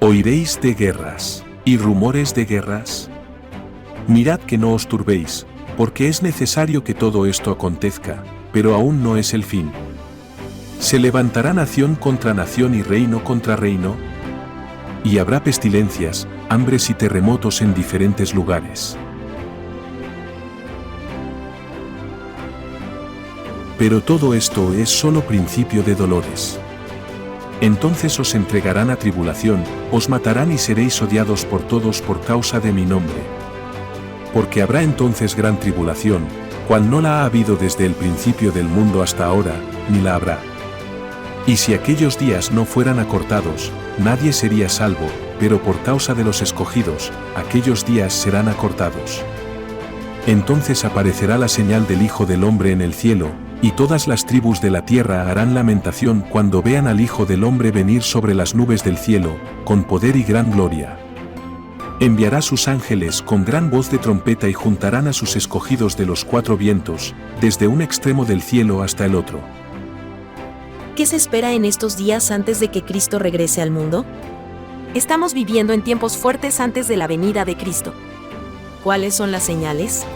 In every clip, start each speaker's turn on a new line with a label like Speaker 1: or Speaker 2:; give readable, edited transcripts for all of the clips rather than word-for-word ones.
Speaker 1: Oiréis de guerras y rumores de guerras. Mirad que no os turbéis, porque es necesario que todo esto acontezca, pero aún no es el fin. Se levantará nación contra nación y reino contra reino, y habrá pestilencias, hambres y terremotos en diferentes lugares. Pero todo esto es solo principio de dolores. Entonces os entregarán a tribulación, os matarán y seréis odiados por todos por causa de mi nombre. Porque habrá entonces gran tribulación, cual no la ha habido desde el principio del mundo hasta ahora, ni la habrá. Y si aquellos días no fueran acortados, nadie sería salvo, pero por causa de los escogidos, aquellos días serán acortados. Entonces aparecerá la señal del Hijo del Hombre en el cielo, y todas las tribus de la tierra harán lamentación cuando vean al Hijo del Hombre venir sobre las nubes del cielo, con poder y gran gloria. Enviará sus ángeles con gran voz de trompeta y juntarán a sus escogidos de los cuatro vientos, desde un extremo del cielo hasta el otro.
Speaker 2: ¿Qué se espera en estos días antes de que Cristo regrese al mundo? Estamos viviendo en tiempos fuertes antes de la venida de Cristo. ¿Cuáles son las señales?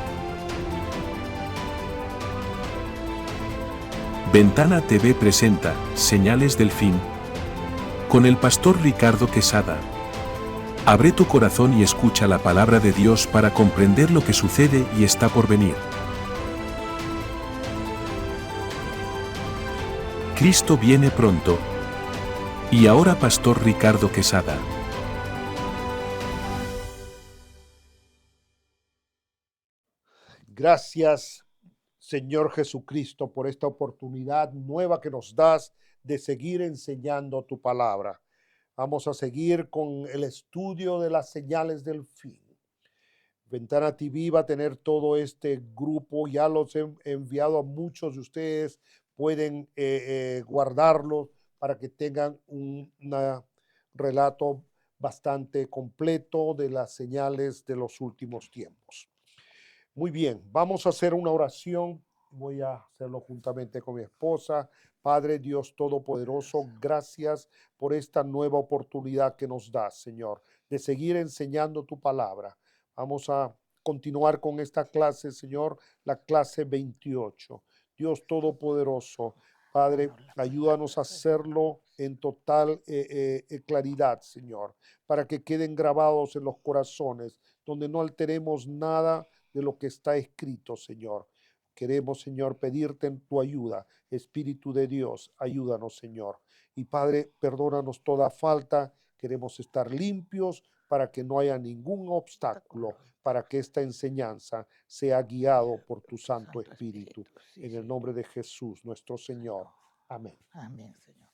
Speaker 1: Ventana TV presenta Señales del Fin, con el pastor Ricardo Quesada. Abre tu corazón y escucha la palabra de Dios para comprender lo que sucede y está por venir. Cristo viene pronto. Y ahora pastor Ricardo Quesada.
Speaker 3: Gracias, Señor Jesucristo, por esta oportunidad nueva que nos das de seguir enseñando tu palabra. Vamos a seguir con el estudio de las señales del fin. Ventana TV va a tener todo este grupo, ya los he enviado a muchos de ustedes, pueden guardarlos para que tengan un relato bastante completo de las señales de los últimos tiempos. Muy bien, vamos a hacer una oración. Voy a hacerlo juntamente con mi esposa. Padre Dios Todopoderoso, gracias por esta nueva oportunidad que nos das, Señor, de seguir enseñando tu palabra. Vamos a continuar con esta clase, Señor, la clase 28. Dios Todopoderoso, Padre, ayúdanos a hacerlo en total claridad, Señor, para que queden grabados en los corazones, donde no alteremos nada de lo que está escrito, Señor. Queremos, Señor, pedirte en tu ayuda. Espíritu de Dios, ayúdanos, Señor. Y Padre, perdónanos toda falta. Queremos estar limpios para que no haya ningún obstáculo, para que esta enseñanza sea guiado por tu Santo Espíritu. En el nombre de Jesús, nuestro Señor. Amén.
Speaker 4: Amén, Señor.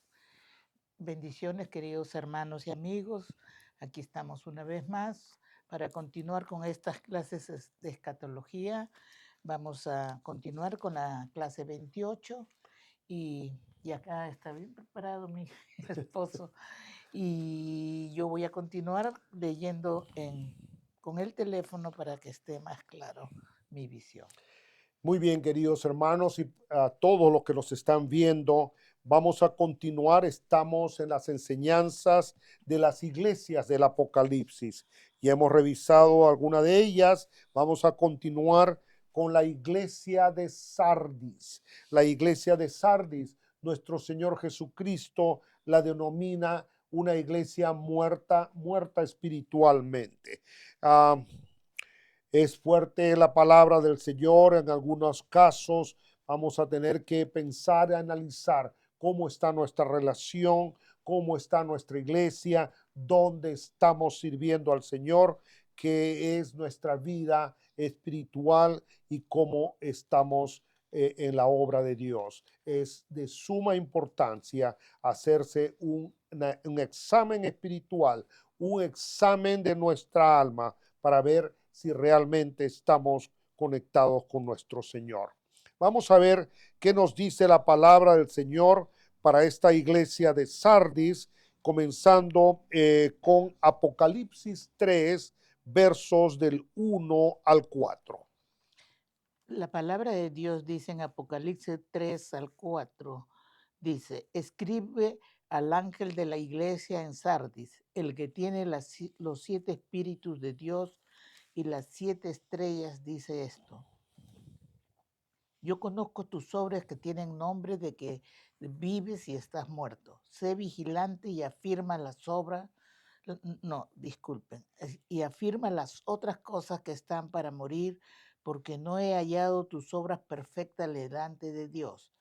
Speaker 4: Bendiciones, queridos hermanos y amigos. Aquí estamos una vez más para continuar con estas clases de escatología. Vamos a continuar con la clase 28 y acá está bien preparado mi esposo. Y yo voy a continuar leyendo con el teléfono para que esté más claro mi visión.
Speaker 3: Muy bien, queridos hermanos y a todos los que nos están viendo, vamos a continuar. Estamos en las enseñanzas de las iglesias del Apocalipsis. Ya hemos revisado alguna de ellas. Vamos a continuar con la iglesia de Sardis. La iglesia de Sardis, nuestro Señor Jesucristo la denomina una iglesia muerta espiritualmente. Es fuerte la palabra del Señor. En algunos casos vamos a tener que pensar y analizar cómo está nuestra relación, cómo está nuestra iglesia, dónde estamos sirviendo al Señor, qué es nuestra vida espiritual y cómo estamos en la obra de Dios. Es de suma importancia hacerse un examen espiritual, un examen de nuestra alma para ver si realmente estamos conectados con nuestro Señor. Vamos a ver qué nos dice la palabra del Señor para esta iglesia de Sardis, comenzando con Apocalipsis 3, versos del 1 al 4.
Speaker 4: La palabra de Dios dice en Apocalipsis 3 al 4, dice, escribe al ángel de la iglesia en Sardis, el que tiene los 7 espíritus de Dios y las 7 estrellas, dice esto: yo conozco tus obras que tienen nombre de que vives y estás muerto. Sé vigilante y afirma las obras, no, disculpen, y afirma las otras cosas que están para morir, porque no he hallado tus obras perfectas delante de Dios.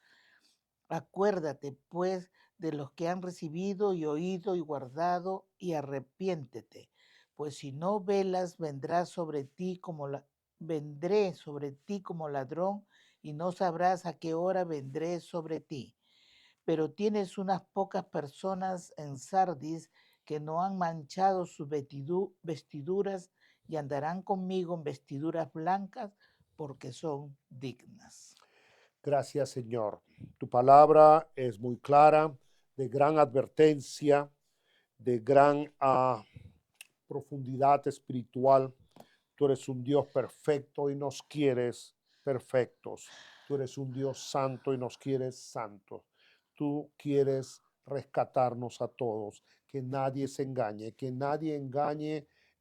Speaker 4: Acuérdate, pues, de los que han recibido y oído y guardado, y arrepiéntete, pues si no velas, vendré sobre ti como ladrón, y no sabrás a qué hora vendré sobre ti. Pero tienes unas pocas personas en Sardis que no han manchado sus vestiduras y andarán conmigo en vestiduras blancas, porque son dignas.
Speaker 3: Gracias, Señor. Tu palabra es muy clara, de gran advertencia, de gran profundidad espiritual. Tú eres un Dios perfecto y nos quieres perfectos. Tú eres un Dios santo y nos quieres santos. Tú quieres rescatarnos a todos, que nadie se engañe,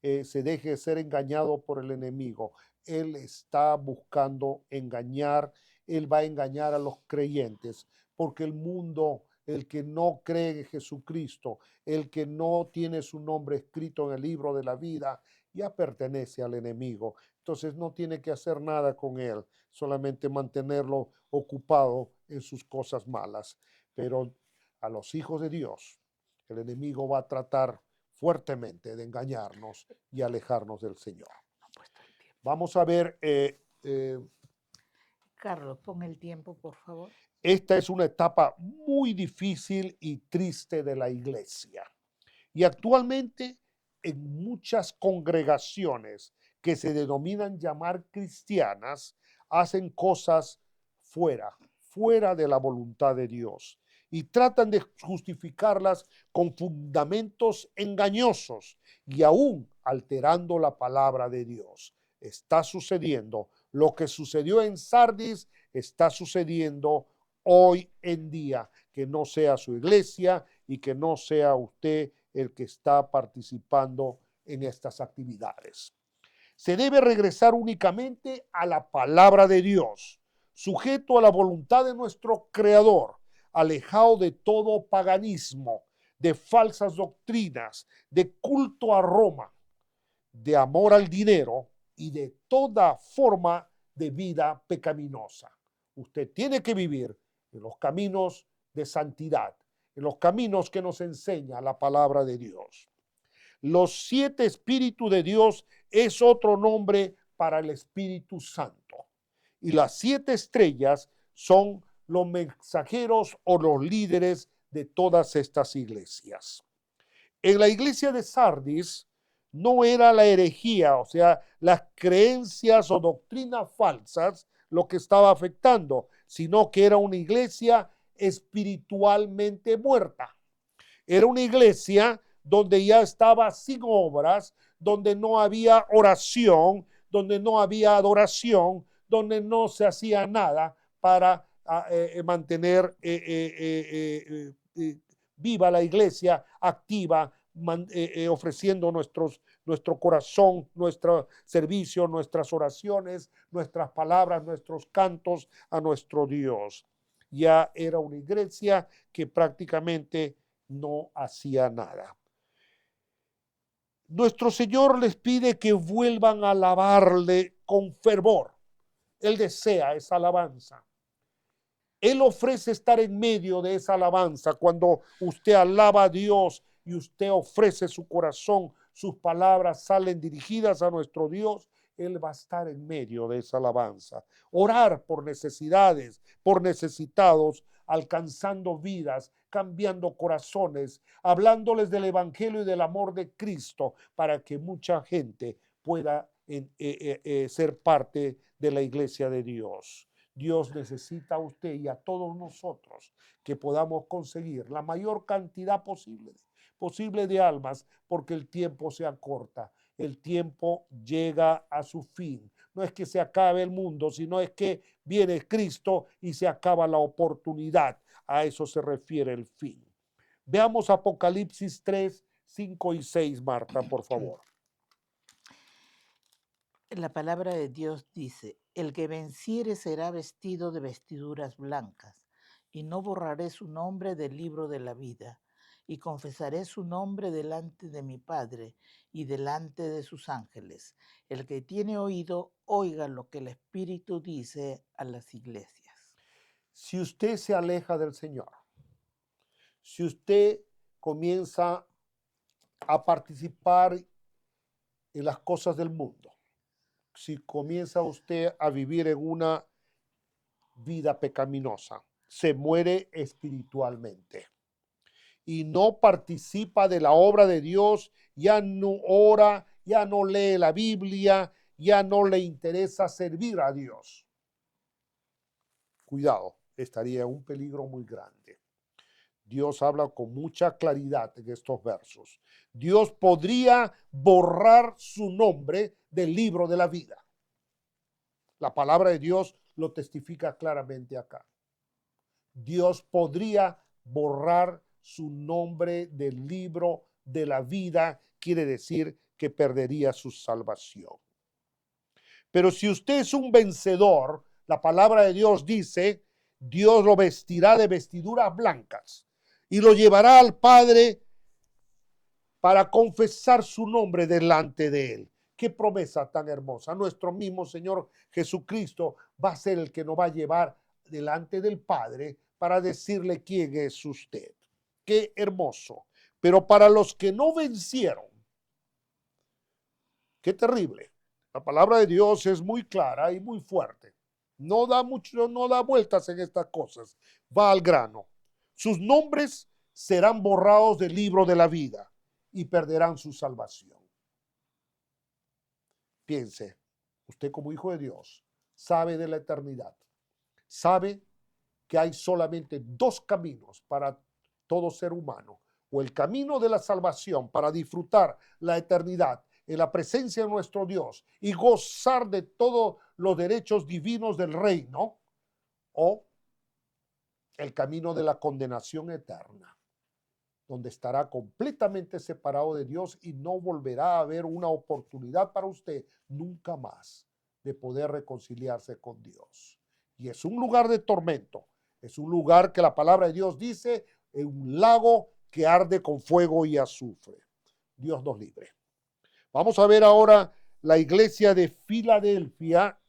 Speaker 3: se deje ser engañado por el enemigo. Él está buscando engañar, él va a engañar a los creyentes, porque el mundo, el que no cree en Jesucristo, el que no tiene su nombre escrito en el libro de la vida, ya pertenece al enemigo. Entonces no tiene que hacer nada con él, solamente mantenerlo ocupado en sus cosas malas. Pero a los hijos de Dios, el enemigo va a tratar fuertemente de engañarnos y alejarnos del Señor. Vamos a ver,
Speaker 4: Carlos, pon el tiempo, por favor.
Speaker 3: esta es una etapa muy difícil y triste de la iglesia. Y actualmente en muchas congregaciones que se denominan llamar cristianas, hacen cosas fuera de la voluntad de Dios, y tratan de justificarlas con fundamentos engañosos y aún alterando la palabra de Dios. Está sucediendo. Lo que sucedió en Sardis está sucediendo hoy en día. Que no sea su iglesia y que no sea usted el que está participando en estas actividades. Se debe regresar únicamente a la palabra de Dios, sujeto a la voluntad de nuestro Creador, alejado de todo paganismo, de falsas doctrinas, de culto a Roma, de amor al dinero y de toda forma de vida pecaminosa. Usted tiene que vivir en los caminos de santidad, en los caminos que nos enseña la palabra de Dios. Los 7 espíritus de Dios es otro nombre para el Espíritu Santo. Y las 7 estrellas son los mensajeros o los líderes de todas estas iglesias. En la iglesia de Sardis no era la herejía, o sea, las creencias o doctrinas falsas lo que estaba afectando, sino que era una iglesia espiritualmente muerta. Era una iglesia donde ya estaba sin obras, donde no había oración, donde no había adoración, donde no se hacía nada para mantener viva la iglesia, activa, ofreciendo nuestro corazón, nuestro servicio, nuestras oraciones, nuestras palabras, nuestros cantos a nuestro Dios. Ya era una iglesia que prácticamente no hacía nada. Nuestro Señor les pide que vuelvan a alabarle con fervor. Él desea esa alabanza. Él ofrece estar en medio de esa alabanza. Cuando usted alaba a Dios y usted ofrece su corazón, sus palabras salen dirigidas a nuestro Dios, Él va a estar en medio de esa alabanza. Orar por necesidades, por necesitados, alcanzando vidas, cambiando corazones, hablándoles del evangelio y del amor de Cristo para que mucha gente pueda ser parte de la iglesia de Dios. Dios necesita a usted y a todos nosotros que podamos conseguir la mayor cantidad posible de almas, porque el tiempo se acorta, el tiempo llega a su fin. No es que se acabe el mundo, sino es que viene Cristo y se acaba la oportunidad. A eso se refiere el fin. Veamos Apocalipsis 3, 5 y 6, Marta, por favor.
Speaker 4: La palabra de Dios dice, el que venciere será vestido de vestiduras blancas, y no borraré su nombre del libro de la vida, y confesaré su nombre delante de mi Padre y delante de sus ángeles. El que tiene oído, oiga lo que el Espíritu dice a las iglesias.
Speaker 3: Si usted se aleja del Señor, si usted comienza a participar en las cosas del mundo, si comienza usted a vivir en una vida pecaminosa, se muere espiritualmente y no participa de la obra de Dios, ya no ora, ya no lee la Biblia, ya no le interesa servir a Dios. Cuidado, estaría en un peligro muy grande. Dios habla con mucha claridad en estos versos. Dios podría borrar su nombre del libro de la vida. La palabra de Dios lo testifica claramente acá. Dios podría borrar su nombre del libro de la vida, quiere decir que perdería su salvación. Pero si usted es un vencedor, la palabra de Dios dice, Dios lo vestirá de vestiduras blancas y lo llevará al Padre para confesar su nombre delante de él. Qué promesa tan hermosa. Nuestro mismo Señor Jesucristo va a ser el que nos va a llevar delante del Padre para decirle quién es usted. Qué hermoso. Pero para los que no vencieron, qué terrible. La palabra de Dios es muy clara y muy fuerte. No da vueltas en estas cosas. Va al grano. Sus nombres serán borrados del libro de la vida y perderán su salvación. Piense, usted como hijo de Dios sabe de la eternidad. Sabe que hay solamente dos caminos para todo ser humano. O el camino de la salvación para disfrutar la eternidad en la presencia de nuestro Dios y gozar de todos los derechos divinos del reino, o el camino de la condenación eterna, donde estará completamente separado de Dios y no volverá a haber una oportunidad para usted nunca más de poder reconciliarse con Dios. Y es un lugar de tormento, es un lugar que la palabra de Dios dice, es un lago que arde con fuego y azufre. Dios nos libre. Vamos a ver ahora la iglesia de Filadelfia.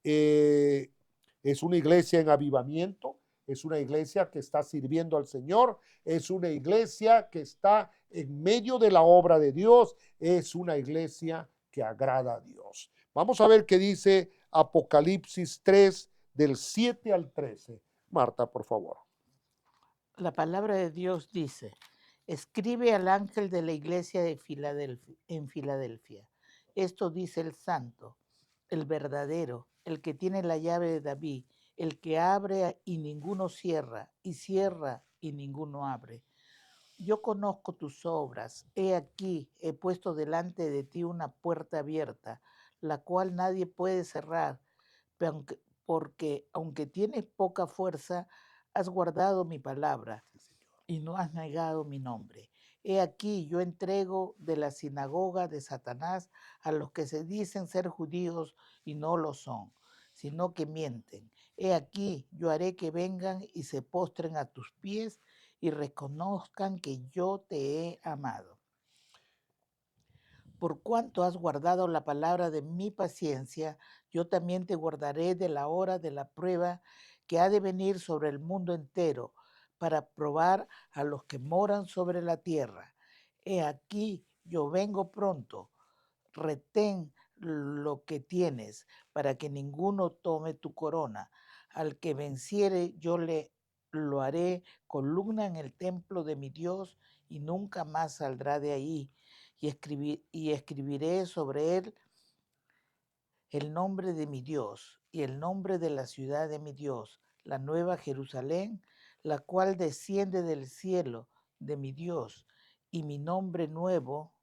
Speaker 3: Es una iglesia en avivamiento, es una iglesia que está sirviendo al Señor, es una iglesia que está en medio de la obra de Dios, es una iglesia que agrada a Dios. Vamos a ver qué dice Apocalipsis 3, del 7 al 13. Marta, por favor.
Speaker 4: La palabra de Dios dice, escribe al ángel de la iglesia de Filadelfia, en Filadelfia. Esto dice el santo, el verdadero, el que tiene la llave de David, el que abre y ninguno cierra, y cierra y ninguno abre. Yo conozco tus obras. He aquí, he puesto delante de ti una puerta abierta, la cual nadie puede cerrar, porque aunque tienes poca fuerza, has guardado mi palabra y no has negado mi nombre. He aquí, yo entrego de la sinagoga de Satanás a los que se dicen ser judíos y no lo son, sino que mienten. He aquí, yo haré que vengan y se postren a tus pies y reconozcan que yo te he amado. Por cuanto has guardado la palabra de mi paciencia, yo también te guardaré de la hora de la prueba que ha de venir sobre el mundo entero, para probar a los que moran sobre la tierra. He aquí, yo vengo pronto. Retén lo que tienes, para que ninguno tome tu corona. Al que venciere, yo lo haré columna en el templo de mi Dios, y nunca más saldrá de ahí. Y escribiré sobre él el nombre de mi Dios y el nombre de la ciudad de mi Dios, la nueva Jerusalén, la cual desciende del cielo de mi Dios, y mi nombre nuevo,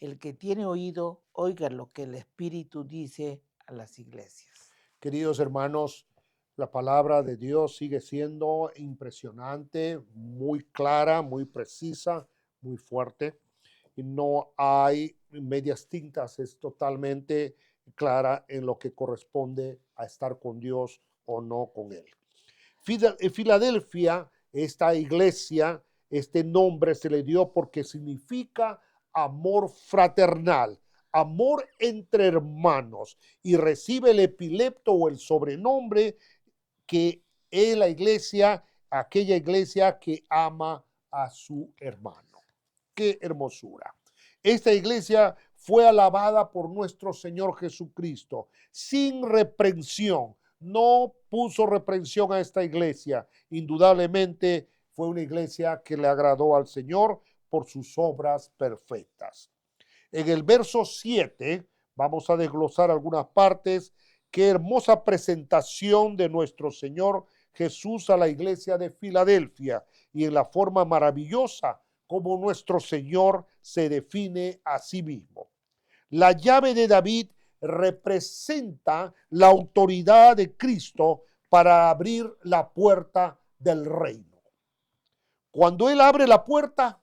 Speaker 4: El que tiene oído, oiga lo que el Espíritu dice a las iglesias.
Speaker 3: Queridos hermanos, La palabra de Dios sigue siendo impresionante, muy clara, muy precisa, muy fuerte. Y no hay medias tintas, es totalmente clara en lo que corresponde a estar con Dios o no con Él. En Filadelfia, esta iglesia, este nombre se le dio porque significa amor fraternal, amor entre hermanos, y recibe el epilepto o el sobrenombre que es la iglesia, aquella iglesia que ama a su hermano. ¡Qué hermosura! Esta iglesia fue alabada por nuestro Señor Jesucristo sin reprensión. No puso reprensión a esta iglesia. Indudablemente fue una iglesia que le agradó al Señor por sus obras perfectas. En el verso 7, vamos a desglosar algunas partes. Qué hermosa presentación de nuestro Señor Jesús a la iglesia de Filadelfia, y en la forma maravillosa como nuestro Señor se define a sí mismo. La llave de David representa la autoridad de Cristo para abrir la puerta del reino. Cuando Él abre la puerta,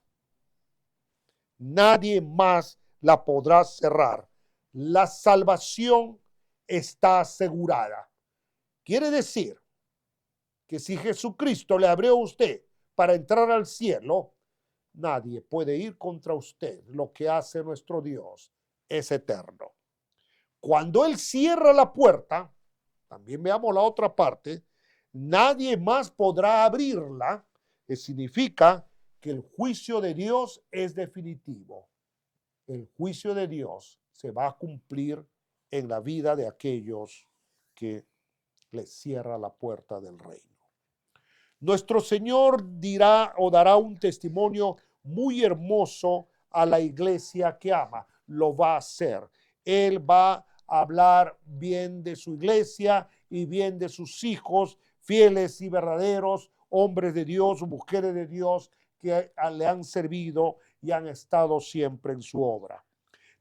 Speaker 3: nadie más la podrá cerrar. La salvación está asegurada. Quiere decir que si Jesucristo le abrió a usted para entrar al cielo, nadie puede ir contra usted. Lo que hace nuestro Dios es eterno. Cuando Él cierra la puerta, también veamos la otra parte, nadie más podrá abrirla, que significa que el juicio de Dios es definitivo. El juicio de Dios se va a cumplir en la vida de aquellos que les cierra la puerta del reino. Nuestro Señor dirá o dará un testimonio muy hermoso a la iglesia que ama. Lo va a hacer. Él va a hablar bien de su iglesia y bien de sus hijos, fieles y verdaderos, hombres de Dios, mujeres de Dios, que le han servido y han estado siempre en su obra.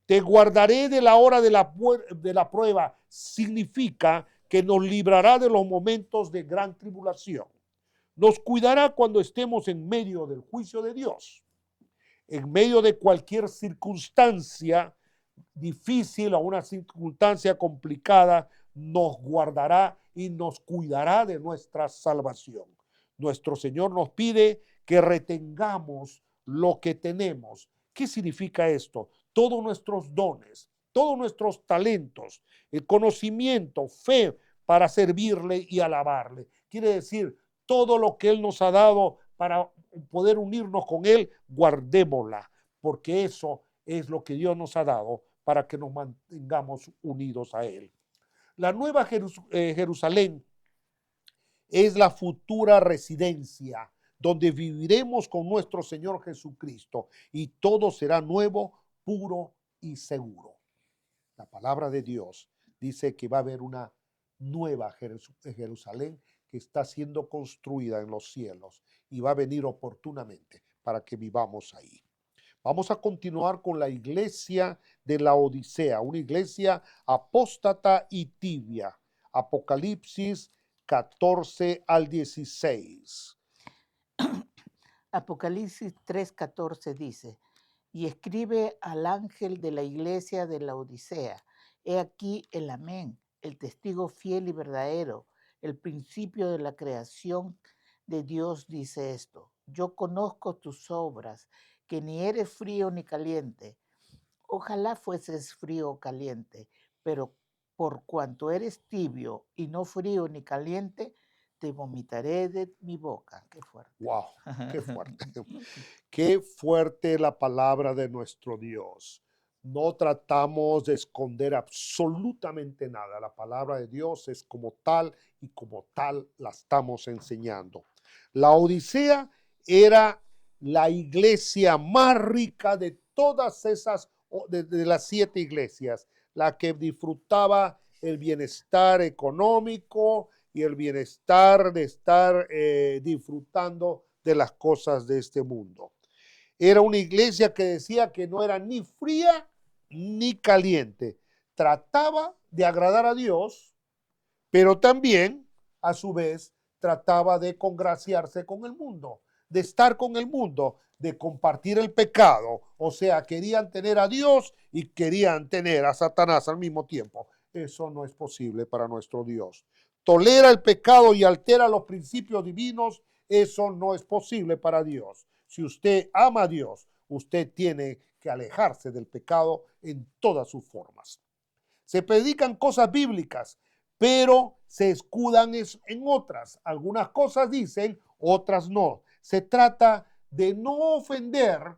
Speaker 3: Te guardaré de la hora de la prueba. Significa que nos librará de los momentos de gran tribulación. Nos cuidará cuando estemos en medio del juicio de Dios. En medio de cualquier circunstancia difícil o una circunstancia complicada, nos guardará y nos cuidará de nuestra salvación. Nuestro Señor nos pide que retengamos lo que tenemos. ¿Qué significa esto? Todos nuestros dones, todos nuestros talentos, el conocimiento, fe para servirle y alabarle. Quiere decir, todo lo que Él nos ha dado para poder unirnos con Él, guardémosla, porque eso es lo que Dios nos ha dado para que nos mantengamos unidos a Él. La nueva Jerusalén es la futura residencia donde viviremos con nuestro Señor Jesucristo y todo será nuevo, puro y seguro. La palabra de Dios dice que va a haber una nueva Jerusalén que está siendo construida en los cielos y va a venir oportunamente para que vivamos ahí. Vamos a continuar con la iglesia de la Odisea, una iglesia apóstata y tibia. Apocalipsis 14 al 16.
Speaker 4: Apocalipsis 3:14 dice, y escribe al ángel de la iglesia de la Odisea, he aquí el amén, el testigo fiel y verdadero, el principio de la creación de Dios dice esto, yo conozco tus obras, que ni eres frío ni caliente. Ojalá fueses frío o caliente, pero por cuanto eres tibio y no frío ni caliente, te vomitaré de mi boca. Qué fuerte.
Speaker 3: ¡Wow! ¡Qué fuerte! ¡Qué fuerte la palabra de nuestro Dios! No tratamos de esconder absolutamente nada. La palabra de Dios es como tal y como tal la estamos enseñando. La Odisea era la iglesia más rica de todas esas, de las 7 iglesias, la que disfrutaba el bienestar económico y el bienestar de estar disfrutando de las cosas de este mundo. Era una iglesia que decía que no era ni fría ni caliente. Trataba de agradar a Dios, pero también a su vez, trataba de congraciarse con el mundo, de estar con el mundo, de compartir el pecado. O sea, querían tener a Dios y querían tener a Satanás al mismo tiempo. Eso no es posible para nuestro Dios. Tolera el pecado y altera los principios divinos. Eso no es posible para Dios. Si usted ama a Dios, usted tiene que alejarse del pecado en todas sus formas. Se predican cosas bíblicas, pero se escudan en otras. Algunas cosas dicen, otras no. Se trata de no ofender,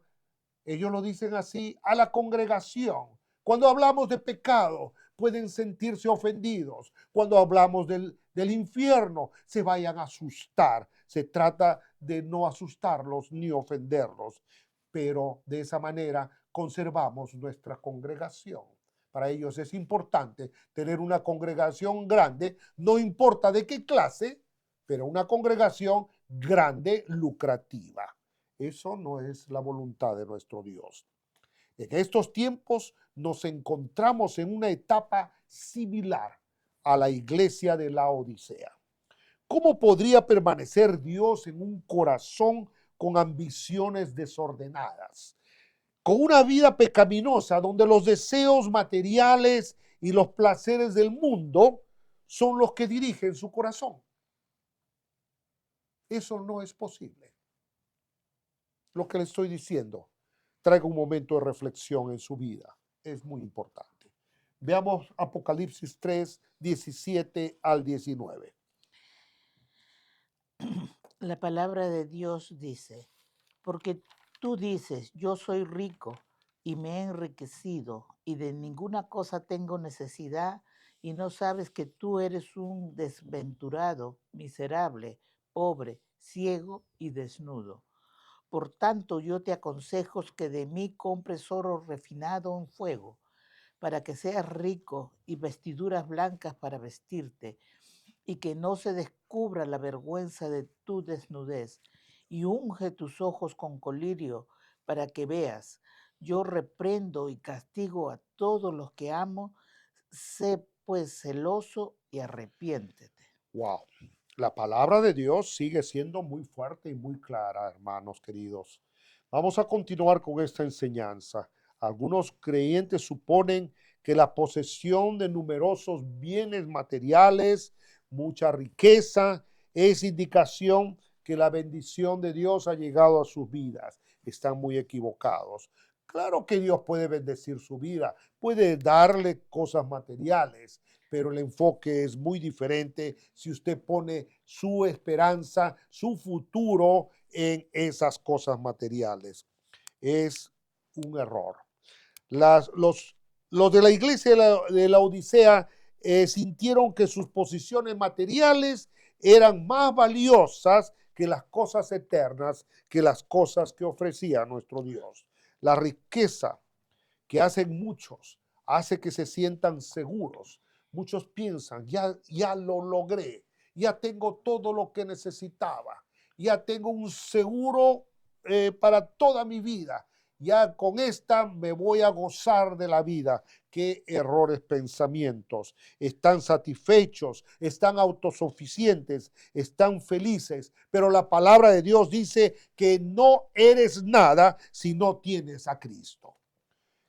Speaker 3: ellos lo dicen así, a la congregación. Cuando hablamos de pecado, pueden sentirse ofendidos. Cuando hablamos del infierno, se vayan a asustar. Se trata de no asustarlos ni ofenderlos, pero de esa manera conservamos nuestra congregación. Para ellos es importante tener una congregación grande, no importa de qué clase, pero una congregación grande, lucrativa. Eso no es la voluntad de nuestro Dios. En estos tiempos nos encontramos en una etapa similar a la iglesia de la Odisea. ¿Cómo podría permanecer Dios en un corazón con ambiciones desordenadas? Con una vida pecaminosa donde los deseos materiales y los placeres del mundo son los que dirigen su corazón. Eso no es posible. Lo que le estoy diciendo, traiga un momento de reflexión en su vida. Es muy importante. Veamos Apocalipsis 3, 17 al 19.
Speaker 4: La palabra de Dios dice, porque tú dices, yo soy rico y me he enriquecido y de ninguna cosa tengo necesidad y no sabes que tú eres un desventurado, miserable, pobre, ciego y desnudo. Por tanto, yo te aconsejo que de mí compres oro refinado en fuego, para que seas rico y vestiduras blancas para vestirte, y que no se descubra la vergüenza de tu desnudez, y unge tus ojos con colirio para que veas. Yo reprendo y castigo a todos los que amo, sé pues celoso y arrepiéntete.
Speaker 3: Wow. La palabra de Dios sigue siendo muy fuerte y muy clara, hermanos queridos. Vamos a continuar con esta enseñanza. Algunos creyentes suponen que la posesión de numerosos bienes materiales, mucha riqueza, es indicación que la bendición de Dios ha llegado a sus vidas. Están muy equivocados. Claro que Dios puede bendecir su vida, puede darle cosas materiales, pero el enfoque es muy diferente si usted pone su esperanza, su futuro en esas cosas materiales. Es un error. Los de la iglesia de la Odisea sintieron que sus posiciones materiales eran más valiosas que las cosas eternas, que las cosas que ofrecía nuestro Dios. La riqueza que hacen muchos hace que se sientan seguros. Muchos piensan, ya lo logré, ya tengo todo lo que necesitaba, ya tengo un seguro para toda mi vida, ya con esta me voy a gozar de la vida. Qué errores pensamientos. Están satisfechos, están autosuficientes, están felices, pero la palabra de Dios dice que no eres nada si no tienes a Cristo.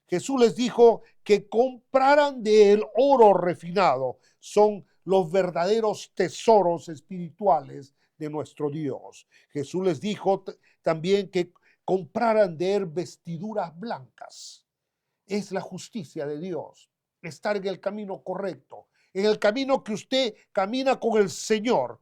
Speaker 3: Jesús les dijo que compraran de él oro refinado. Son los verdaderos tesoros espirituales de nuestro Dios. Jesús les dijo también que compraran de él vestiduras blancas. Es la justicia de Dios. Estar en el camino correcto. En el camino que usted camina con el Señor.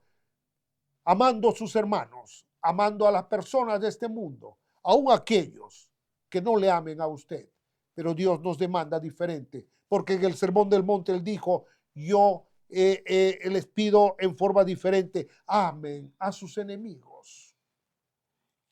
Speaker 3: Amando a sus hermanos. Amando a las personas de este mundo. Aún aquellos que no le amen a usted. Pero Dios nos demanda diferente, porque en el Sermón del Monte Él dijo, yo les pido en forma diferente, amen a sus enemigos.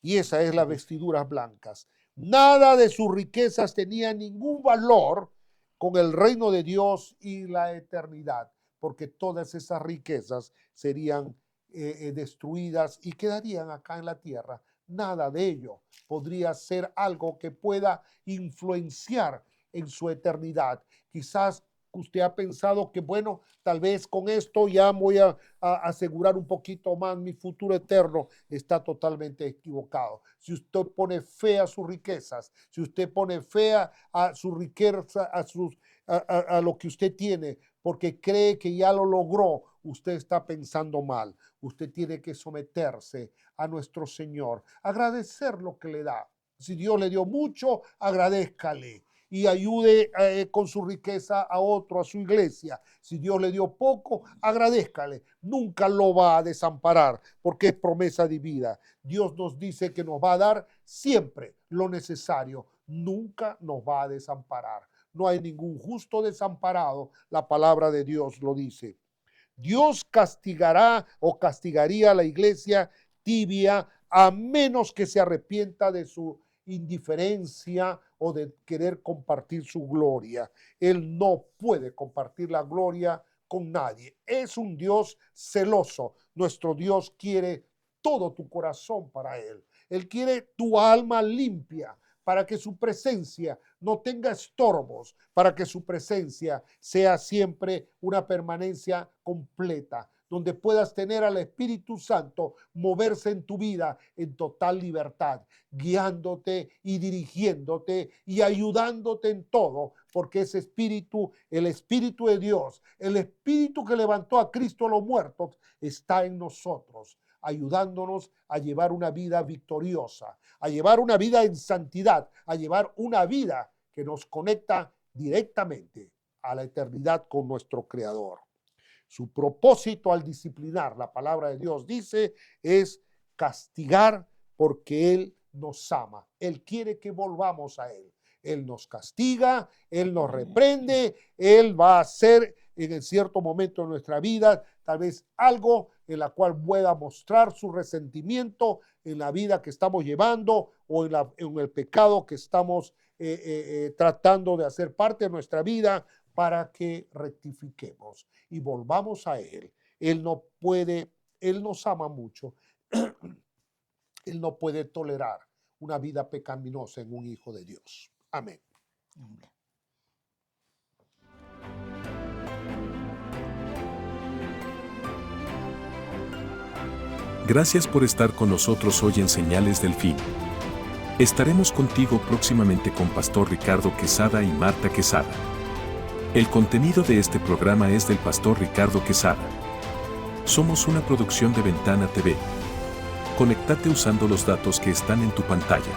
Speaker 3: Y esa es las vestiduras blancas. Nada de sus riquezas tenía ningún valor con el reino de Dios y la eternidad, porque todas esas riquezas serían destruidas y quedarían acá en la tierra. Nada de ello podría ser algo que pueda influenciar en su eternidad. Quizás que usted ha pensado que, bueno, tal vez con esto ya voy a asegurar un poquito más mi futuro eterno, está totalmente equivocado. Si usted pone fe a sus riquezas, si usted pone fe a su riqueza, a lo que usted tiene, porque cree que ya lo logró, usted está pensando mal. Usted tiene que someterse a nuestro Señor, agradecer lo que le da. Si Dios le dio mucho, agradézcale y ayude con su riqueza a otro, a su iglesia. Si Dios le dio poco, agradézcale. Nunca lo va a desamparar porque es promesa divina. Dios nos dice que nos va a dar siempre lo necesario. Nunca nos va a desamparar. No hay ningún justo desamparado. La palabra de Dios lo dice. Dios castigará o castigaría a la iglesia tibia a menos que se arrepienta de su indiferencia o de querer compartir su gloria. Él no puede compartir la gloria con nadie. Es un Dios celoso. Nuestro Dios quiere todo tu corazón para Él. Él quiere tu alma limpia para que su presencia no tenga estorbos, para que su presencia sea siempre una permanencia completa, donde puedas tener al Espíritu Santo moverse en tu vida en total libertad, guiándote y dirigiéndote y ayudándote en todo, porque ese Espíritu, el Espíritu de Dios, el Espíritu que levantó a Cristo a los muertos, está en nosotros, ayudándonos a llevar una vida victoriosa, a llevar una vida en santidad, a llevar una vida que nos conecta directamente a la eternidad con nuestro Creador. Su propósito al disciplinar, la palabra de Dios dice, es castigar porque Él nos ama. Él quiere que volvamos a Él. Él nos castiga, Él nos reprende, Él va a hacer en cierto momento de nuestra vida tal vez algo en la cual pueda mostrar su resentimiento en la vida que estamos llevando o en el pecado que estamos tratando de hacer parte de nuestra vida para que rectifiquemos y volvamos a Él. Él no puede, Él nos ama mucho. Él no puede tolerar una vida pecaminosa en un hijo de Dios. Amén.
Speaker 4: Amén.
Speaker 1: Gracias por estar con nosotros hoy en Señales del Fin. Estaremos contigo próximamente con Pastor Ricardo Quesada y Marta Quesada. El contenido de este programa es del Pastor Ricardo Quesada. Somos una producción de Ventana TV. Conéctate usando los datos que están en tu pantalla.